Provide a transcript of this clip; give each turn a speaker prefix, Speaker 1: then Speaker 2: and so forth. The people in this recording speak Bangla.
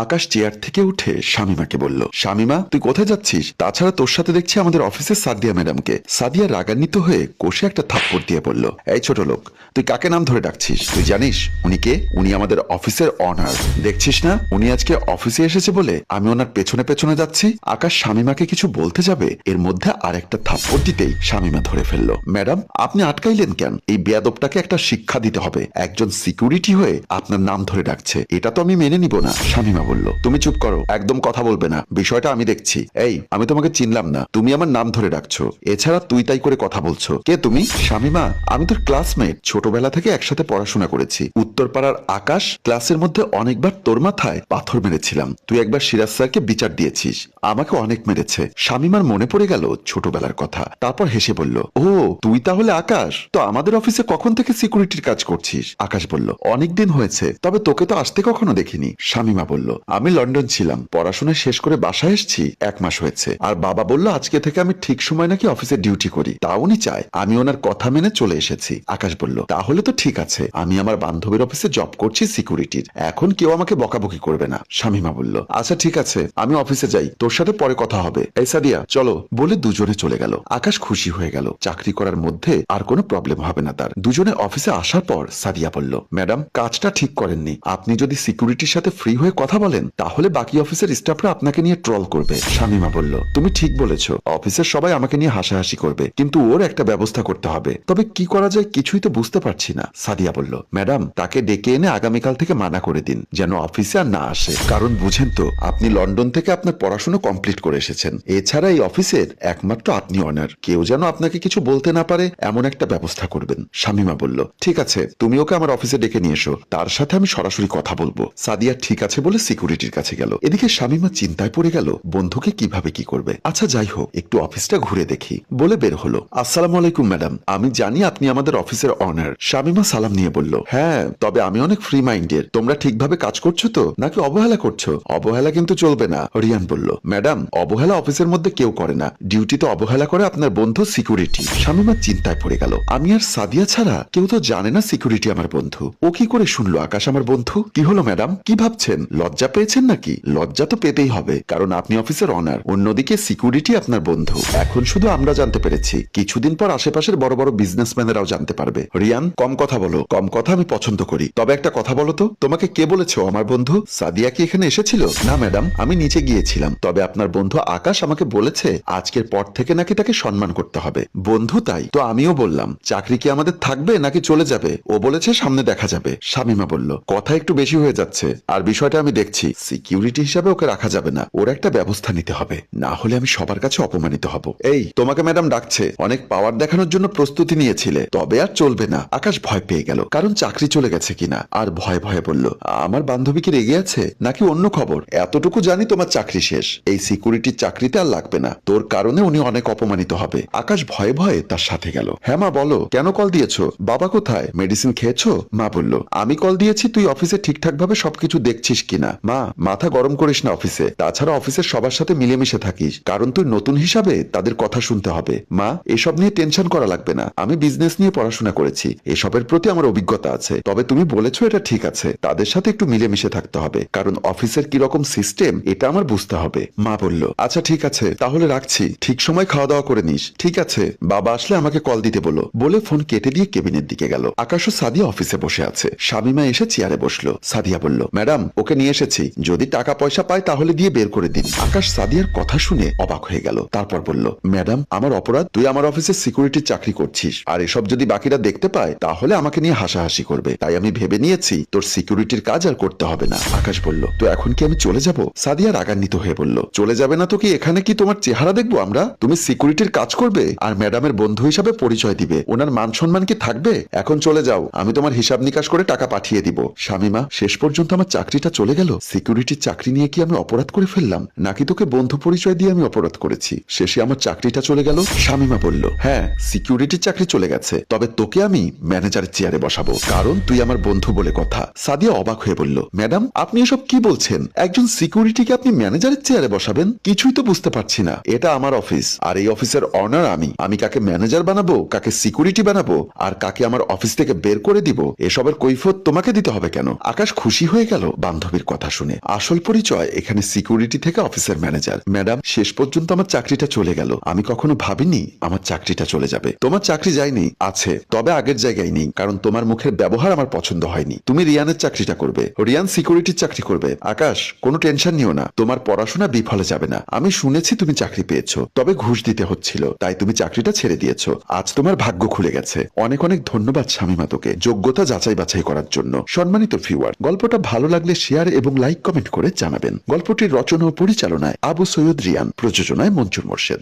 Speaker 1: আকাশ চেয়ার থেকে উঠে শামিমাকে বলল, শামিমা তুই কোথায় যাচ্ছিস? তাছাড়া তোর সাথে দেখছি আমাদের অফিসের সাদিয়া ম্যাডামকে। সাদিয়া রাগান্বিত হয়ে কষে একটা থাপ্পড় দিয়ে বলল, এই ছোট লোক, তুই কাকে নাম ধরে ডাকছিস? তুই জানিস উনি কে? উনি আমাদের অফিসের অনার। দেখছিস না উনি আজকে অফিসে এসেছে বলে আমি ওনার পেছনে পেছনে যাচ্ছি। আকাশ শামিমাকে কিছু বলতে যাবে, এর মধ্যে আর একটা থাপ্পড় দিতেই শামিমা ধরে ফেলল। ম্যাডাম আপনি আটকাইলেন কেন? এই বেয়াদবটাকে একটা শিক্ষা দিতে হবে। একজন সিকিউরিটি হয়ে আপনার নাম ধরে ডাকছে, এটা তো আমি মেনে নিব না। শামিমা বলল, তুমি চুপ করো, একদম কথা বলবে না, বিষয়টা আমি দেখছি। এই আমি তোমাকে চিনলাম না, তুমি আমার নাম ধরে ডাকছো, এছাড়া তুই তাই করে কথা বলছো। কে তুমি? শামিমা আমি তোর ক্লাসমেট, ছোটবেলা থেকে একসাথে পড়াশোনা করেছি। উত্তরপাড়ার আকাশ, ক্লাসের মধ্যে অনেকবার তোর মাথায় পাথর মেরেছিলাম, তুই একবার সিরাজ স্যারকে বিচার দিয়েছিস, আমাকে অনেক মেরেছে। শামিমার মনে পড়ে গেল ছোটবেলার কথা, তারপর হেসে বলল, ও তুই তাহলে আকাশ, তো আমাদের অফিসে কখন থেকে সিকিউরিটির কাজ করছিস? আকাশ বলল, অনেকদিন হয়েছে, তবে তোকে তো আসতে কখনো দেখিনি। শামিমা বলল, আমি লন্ডন ছিলাম, পড়াশোনা শেষ করে বাসায় এসেছি 1 মাস হয়েছে। আর বাবা বলল আজকে থেকে আমি ঠিক সময় নাকি অফিসে ডিউটি করি, তা উনি চায়, আমি ওনার কথা মেনে চলে এসেছি। আকাশ বলল, তাহলে তো ঠিক আছে, আমি আমার বান্ধবীর অফিসে জব করছি সিকিউরিটির, এখন কেউ আমাকে বকাবকি করবে না। শামিমা বলল, আচ্ছা ঠিক আছে, আমি অফিসে যাই, তোর সাথে পরে কথা হবে। এই সাদিয়া চলো, বলে দুজনে চলে গেল। আকাশ খুশি হয়ে গেল, চাকরি করার মধ্যে আর কোনো প্রবলেম হবে না তার। দুজনে অফিসে আসার পর সাদিয়া বলল, ম্যাডাম কাজটা ঠিক করেননি, আপনি যদি সিকিউরিটির সাথে ফ্রি হয়ে কথা বলেন তাহলে বাকি অফিসের স্টাফরা আপনাকে নিয়ে ট্রল করবে। শামিমা বলল, তুমি ঠিক বলেছ, অফিসের সবাই আমাকে নিয়ে হাসাহাসি করবে, কিন্তু ওর একটা ব্যবস্থা করতে হবে, তবে কি করা যায় কিছুই তো বুঝতে পারছি না। সাদিয়া বলল, ম্যাডাম তাকে ডেকে এনে আগামীকাল থেকে মানা করে দিন যেন অফিসে আর না আসে, কারণ বুঝেন তো আপনি লন্ডন থেকে আপনার পড়াশোনা কমপ্লিট করে এসেছেন, এছাড়া এই অফিসের একমাত্র আপনি অনার, কেউ যেন আপনাকে কিছু বলতে না পারে এমন একটা ব্যবস্থা করবেন। শামিমা বলল, ঠিক আছে, তুমি ওকে আমার অফিসে ডেকে নিয়ে এসো, তার সাথে আমি সরাসরি কথা বলবো। সাদিয়া ঠিক আছে বলে সিকিউরিটির কাছে গেল। এদিকে শামিমা চিন্তায় পড়ে গেল বন্ধুকে কিভাবে কি করবে। আচ্ছা যাই হোক, একটু অফিসটা ঘুরে দেখি বলে বের হলো। আসসালামু আলাইকুম ম্যাডাম, আমি জানি আপনি আমাদের অফিসের অনার। শামিমা সালাম নিয়ে বলল, হ্যাঁ তবে আমি অনেক ফ্রি মাইন্ডের, তোমরা ঠিকভাবে কাজ করছো তো নাকি অবহেলা করছো? অবহেলা কিন্তু চলবে না। রিয়ান বলল, ম্যাডাম অবহেলা অফিসের মধ্যে কেউ করে না, ডিউটিতে অবহেলা করে আপনার বন্ধু সিকিউরিটি। শামিমা চিন্তায় পড়ে গেল, আমি আর সাদিয়া ছাড়া কেউ তো জানে না সিকিউরিটি আমার বন্ধু, ও কি করে শুনলো আকাশ আমার বন্ধু? কি হলো ম্যাডাম, কি ভাবছেন? লজ্জা পেয়েছেন নাকি? লজ্জা তো পেতেই হবে, কারণ আপনি অফিসের অনার, অন্যদিকে সিকিউরিটি আপনার বন্ধু। এখন শুধু আমরা জানতে পেরেছি, কিছুদিন পর আশেপাশের বড় বড় বিজনেসম্যানেরাও জানতে পারবে। রিয়ান কম কথা বলো, কম কথা আমি পছন্দ করি, তবে একটা কথা বলো তো, তোমাকে কে বলেছে আমার বন্ধু? সাদিয়া কি এখানে এসেছিল? না ম্যাডাম, আমি নিচে গিয়েছিলাম, তবে আপনার বন্ধু আকাশ আমাকে বলেছে আজকের পর থেকে নাকি তাকে সম্মান করতে হবে। বন্ধু তাই তো আমিও বললাম, চাকরি কি আমাদের থাকবে নাকি চলে যাবে? ও বলেছে সামনে দেখা যাবে। শামিমা বলল, কথা একটু বেশি হয়ে যাচ্ছে, আর বিষয়টা আমি দেখছি, সিকিউরিটি হিসাবে ওকে রাখা যাবে না, ওর একটা ব্যবস্থা নিতে হবে, না হলে আমি সবার কাছে অপমানিত হব। এই তোমাকে ম্যাডাম ডাকছে, অনেক পাওয়ার দেখানোর জন্য প্রস্তুতি নিয়েছিলে, তবে আর চলবে না। আকাশ ভয় পেয়ে গেল, কারণ চাকরি চলে গেছে কিনা, আর ভয়ে ভয়ে বলল, আমার বান্ধবী কি রেগে আছে নাকি অন্য খবর? এতটুকু জানি তোমার চাকরি শেষ, এই সিকিউরিটির চাকরিতে আর লাগবে না, তোর কারণে উনি অনেক অপমানিত হবে। আকাশ ভয়ে ভয়ে তার সাথে গেল। হ্যাঁ মা বলো, কেন কল দিয়েছো? বাবা কোথায়? মেডিসিন খেয়েছো? মা বলল, আমি কল দিয়েছি তুই অফিসে ঠিকঠাক ভাবে সবকিছু দেখছিস কিনা। মা মাথা গরম করিস না অফিসে, তাছাড়া অফিসের সবার সাথে মিলেমিশে থাকিস, কারণ তুই নতুন হিসাবে তাদের কথা শুনতে হবে। মা এসব নিয়ে টেনশন করা লাগবে না, আমি বিজনেস নিয়ে পড়াশোনা করেছি, এসবের প্রতি আমার অভিজ্ঞতা আছে, তবে তুমি বলেছো এটা ঠিক আছে, তাদের সাথে একটু মিলেমিশে থাকতে হবে, কারণ অফিসের কিরকম সিস্টেম এটা আমার বুঝতে হবে। মা বলল, আচ্ছা ঠিক আছে তাহলে রাখছি, ঠিক সময় খাওয়া দাওয়া করে নিস। ঠিক আছে, বাবা আসলে আমাকে কল দিতে বলো, বলে ফোন কেটে দিয়ে কেবিনের দিকে গেল। আকাশ ও সাদিয়া অফিসে বসে আছে, শামিমা এসে চেয়ারে বসলো। সাদিয়া বলল, ম্যাডাম ওকে নিয়ে এসেছি, যদি টাকা পয়সা পায় তাহলে দিয়ে বের করে দিন। আকাশ সাদিয়ার কথা শুনে অবাক হয়ে গেল, তারপর বলল, ম্যাডাম আমার অপরাধ, তুই আমার অফিসে সিকিউরিটির চাকরি করছিস, আর এসব যদি বাকিরা দেখতে পায় তাহলে আমাকে নিয়ে হাসাহাসি করবে, তাই আমি ভেবে নিয়েছি তোর সিকিউরিটির কাজ আর করতে হবে না। আকাশ বলল, তো এখন কি আমি চলে যাব? সাদিয়া রাগান্বিত হয়ে বলল, চলে যাবে না তো কি, এখানে কি তোমার চেহারা দেখবো আমরা? তুমি সিকিউরিটির কাজ করবে আর ম্যাডামের বন্ধু হিসাবে পরিচয় দিবে, ওনার মান সম্মান কি থাকবে? এখন চলে যাও, আমি তোমার হিসাব নিকাশ করে টাকা পাঠিয়ে দিব। শামিমা শেষ পর্যন্ত আমার চাকরিটা চলে গেল, সিকিউরিটির চাকরি নিয়ে কি আমি অপরাধ করে ফেললাম, নাকি তোকে বন্ধু পরিচয় দিয়ে আমি অপরাধ করেছি? শেষে আমার চাকরিটা চলে গেল। শামিমা বলল, হ্যাঁ সিকিউরিটির চাকরি চলে গেছে, তবে তোকে আমি ম্যানেজারের চেয়ারে বসাবো, কারণ তুই আমার বন্ধু বলে কথা। সাদিয়া অবাক হয়ে বলল, ম্যাডাম আপনি এসব কি বলছেন? একজন সিকিউরিটিকে আপনি ম্যানেজারের চেয়ারে বসাবেন? কিছুই তো বুঝতে পারছি না, এটা আমার অফিস, আর এই অফিসের অনার আমি কাকে ম্যানেজার বানাবো, কাকে সিকিউরিটি বানাবো, আর কাকে আমার অফিস থেকে বের করে দিব, এসবের কৈফিয়ত তোমাকে দিতে হবে কেন? আকাশ খুশি হয়ে গেল বান্ধবীর কথা কথা শুনে। আসল পরিচয় এখানে সিকিউরিটি থেকে অফিসের ম্যানেজার। ম্যাডাম, শেষ পর্যন্ত আমার চাকরিটা চলে গেল। আমি কখনো ভাবিনি আমার চাকরিটা চলে যাবে। তোমার চাকরি যায়নি, আছে, তবে আগের জায়গায় নেই, কারণ তোমার মুখের ব্যবহার আমার পছন্দ হয়নি। তুমি রিয়ানের চাকরিটা করবে, রিয়ান সিকিউরিটির চাকরি করবে। আকাশ, কোনো টেনশন নিও না, তোমার পড়াশোনা বিফলে যাবে না। আমি শুনেছি তুমি চাকরি পেয়েছো, তবে ঘুষ দিতে হচ্ছিল, তাই তুমি চাকরিটা ছেড়ে দিয়েছো। আজ তোমার ভাগ্য খুলে গেছে। অনেক অনেক ধন্যবাদ শামীমা তোকে যোগ্যতা যাচাই বাছাই করার জন্য। সম্মানিত ভিউয়ার, গল্পটা ভালো লাগলে শেয়ার এবং লাইক কমেন্ট করে জানাবেন। গল্পটির রচনা ও পরিচালনায় আবু সৈয়দ রিয়ান, প্রযোজনায় মঞ্জুর মোর্শেদ।